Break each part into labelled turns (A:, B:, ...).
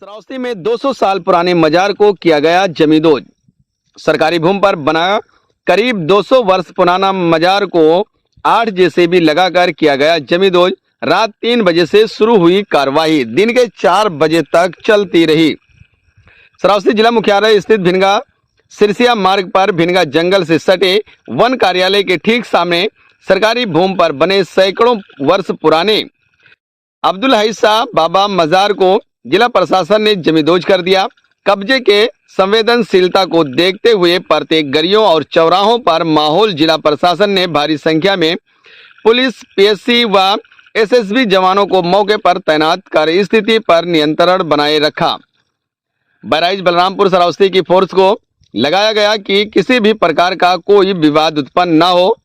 A: श्रावस्ती में 200 साल पुराने मजार को किया गया जमींदोज। सरकारी भूमि पर बना करीब 200 वर्ष पुराना मजार को 8 जेसीबी लगाकर किया गया जमींदोज। रात 3 बजे से शुरू हुई कार्रवाई दिन के 4 बजे तक चलती रही। श्रावस्ती जिला मुख्यालय स्थित भिनगा सिरसिया मार्ग पर भिनगा जंगल से सटे वन कार्यालय के ठीक सामने सरकारी भूमि पर बने सैकड़ों वर्ष पुराने अब्दुल हई शाह बाबा मजार को जिला प्रशासन ने जमींदोज कर दिया। कब्जे के संवेदनशीलता को देखते हुए प्रत्येक गलियों और चौराहों पर माहौल जिला प्रशासन ने भारी संख्या में पुलिस, पीएससी व एसएसबी जवानों को मौके पर तैनात कर स्थिति पर नियंत्रण बनाए रखा। बहराइच बलरामपुर श्रावस्ती की फोर्स को लगाया गया कि किसी भी प्रकार का कोई विवाद उत्पन्न न हो,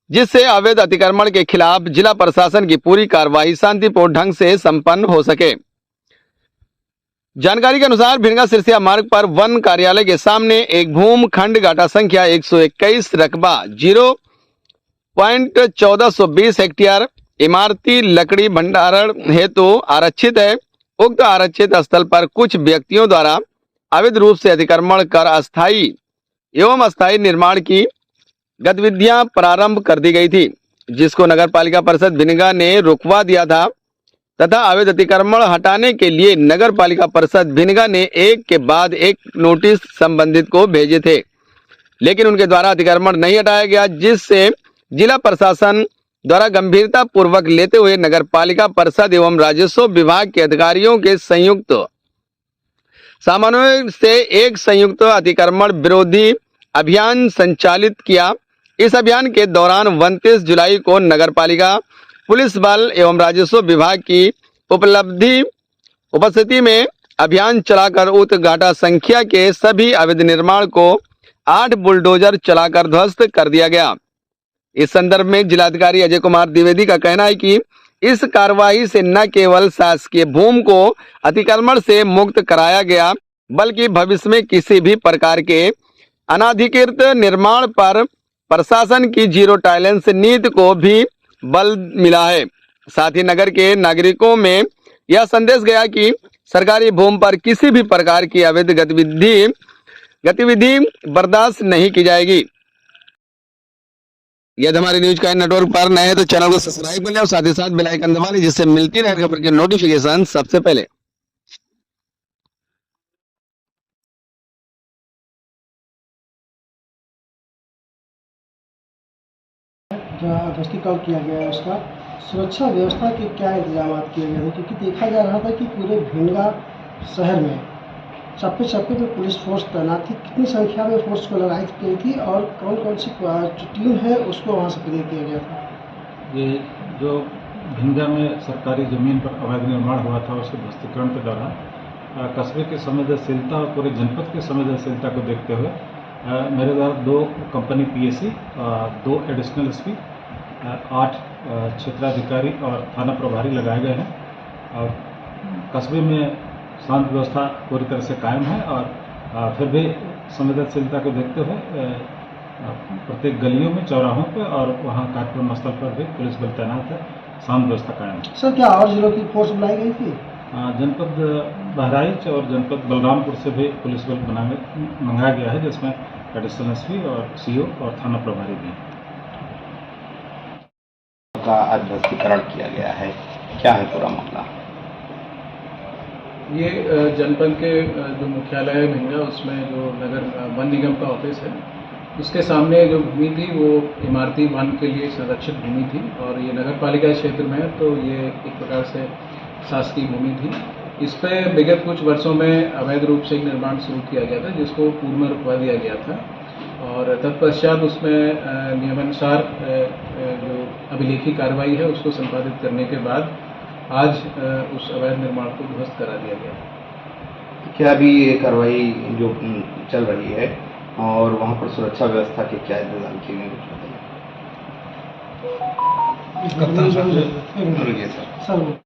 A: जिससे अवैध अतिक्रमण के खिलाफ जिला प्रशासन की पूरी कार्रवाई शांतिपूर्ण ढंग से संपन्न हो सके। जानकारी के अनुसार भिनगा सिरसिया मार्ग पर वन कार्यालय के सामने एक भूमि खंड गाटा संख्या 121 रकबा 0.1420 हेक्टेयर इमारती लकड़ी भंडारण हेतु आरक्षित है। उक्त आरक्षित स्थल पर कुछ व्यक्तियों द्वारा अवैध रूप से अतिक्रमण कर अस्थायी एवं अस्थायी निर्माण की गतिविधियां प्रारंभ कर दी गई थी, जिसको नगर पालिका परिषद भिनगा ने रुकवा दिया था तथा अवैध अतिक्रमण हटाने के लिए नगर पालिका परिषद भिनगा ने एक के बाद एक नोटिस संबंधित को भेजे थे, लेकिन उनके द्वारा अतिक्रमण नहीं हटाया गया, जिससे जिला प्रशासन द्वारा गंभीरता पूर्वक लेते हुए नगर पालिका परिषद एवं राजस्व विभाग के अधिकारियों के संयुक्त समन्वय से एक संयुक्त अतिक्रमण विरोधी अभियान संचालित किया। इस अभियान के दौरान 29 जुलाई को नगर पालिका पुलिस बल एवं राजस्व विभाग की उपस्थिति में अभियान चलाकर उक्त घाटा संख्या के सभी अवैध निर्माण को 8 बुलडोजर चलाकर ध्वस्त कर दिया गया। इस संदर्भ में जिलाधिकारी अजय कुमार द्विवेदी का कहना है कि इस कार्रवाई से न केवल शासकीय भूमि को अतिक्रमण से मुक्त कराया गया, बल्कि भविष्य में किसी भी प्रकार के अनाधिकृत निर्माण पर प्रशासन की जीरो टॉलरेंस नीति को भी बल मिला है। साथ ही नगर के नागरिकों में यह संदेश गया कि सरकारी भूमि पर किसी भी प्रकार की अवैध गतिविधि बर्दाश्त नहीं की जाएगी। यदि हमारे न्यूज का नेटवर्क पर नए हैं तो चैनल को सब्सक्राइब कर लें और साथ ही साथ बेल आइकन दबा लें, जिससे मिलती रहे खबर की नोटिफिकेशन सबसे पहले।
B: जहाँ ध्वस्तीकरण किया गया है उसका सुरक्षा व्यवस्था के क्या इंतजाम किए गए थे, क्योंकि देखा जा रहा था कि पूरे भिनगा शहर में चप्पे चप्पे पे पुलिस फोर्स तैनात थी। कितनी संख्या में फोर्स को लगाई गई थी और कौन कौन सी टीम है उसको वहाँ से प्रेरित किया गया था?
C: ये जो भिनगा में सरकारी ज़मीन पर अवैध निर्माण हुआ था, उसके ध्वस्तीकरण के दौरान कस्बे की संवेदनशीलता और पूरे जनपद की संवेदनशीलता को देखते हुए मेरे द्वारा 2 कंपनी पीएससी, 2 एडिशनल एसपी, 8 क्षेत्राधिकारी और थाना प्रभारी लगाए गए हैं। और कस्बे में शांति व्यवस्था पूरी तरह से कायम है और फिर भी संवेदनशीलता को देखते हुए प्रत्येक गलियों में, चौराहों पर और वहाँ कार्यक्रम स्थल पर भी पुलिस बल तैनात है। शांति व्यवस्था कायम है।
B: सर, क्या और जिलों की फोर्स बुलाई गई थी?
C: जनपद बहराइच और जनपद बलरामपुर से भी पुलिस बल मंगाया गया है, जिसमें एडिशनल एसपी और सीओ और थाना प्रभारी भी
D: का आज ध्वस्तीकरण किया गया है। क्या है पूरा मामला?
E: ये जनपद के जो मुख्यालय है भिनगा, उसमें जो नगर वन निगम का ऑफिस है, उसके सामने जो भूमि थी वो इमारती वन के लिए संरक्षित भूमि थी और ये नगर पालिका क्षेत्र में है, तो ये एक प्रकार से शासकीय भूमि थी। इस पर विगत कुछ वर्षों में अवैध रूप से एक निर्माण शुरू किया गया था, जिसको पूर्व में रुकवा दिया गया था और तत्पश्चात उसमें नियमानुसार जो अभिलेखी कार्रवाई है उसको संपादित करने के बाद आज उस अवैध निर्माण को ध्वस्त करा दिया गया।
D: क्या अभी ये कार्रवाई जो चल रही है और वहाँ पर सुरक्षा व्यवस्था के क्या इंतजाम किए गए, कुछ बताइए।
B: सर